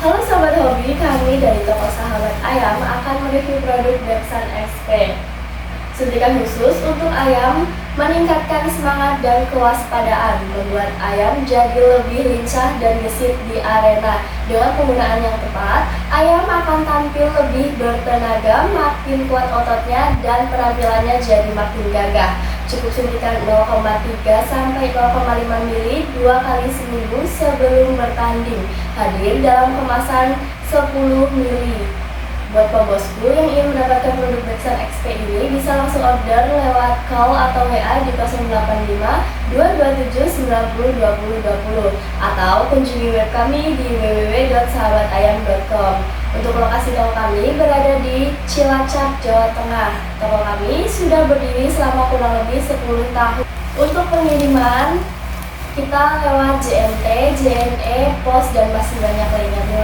Halo Sobat Hobi, kami dari toko Sahabat Ayam akan mereview produk Beksan XP. Suntikan khusus untuk ayam meningkatkan semangat dan kewaspadaan, membuat ayam jadi lebih lincah dan gesit di arena. Dengan penggunaan yang tepat, ayam akan tampil lebih bertenaga, makin kuat ototnya, dan penampilannya jadi makin gagah. Cukup suntikan 0,3 sampai 0,5 ml 2 kali seminggu sebelum bertanding. Hadir dalam kemasan 10 ml. Buat pembosku yang ingin mendapatkan produk Beksan XP ini bisa langsung order lewat call atau WA di 085 227 90 20 20 atau kunjungi web kami di www.sahabatayam.com. Untuk lokasi toko kami berada di Cilacap, Jawa Tengah. Toko kami sudah berdiri selama kurang lebih 10 tahun. Untuk pengiriman kita lewat JNT, JNE, Pos, dan masih banyak lainnya. Terima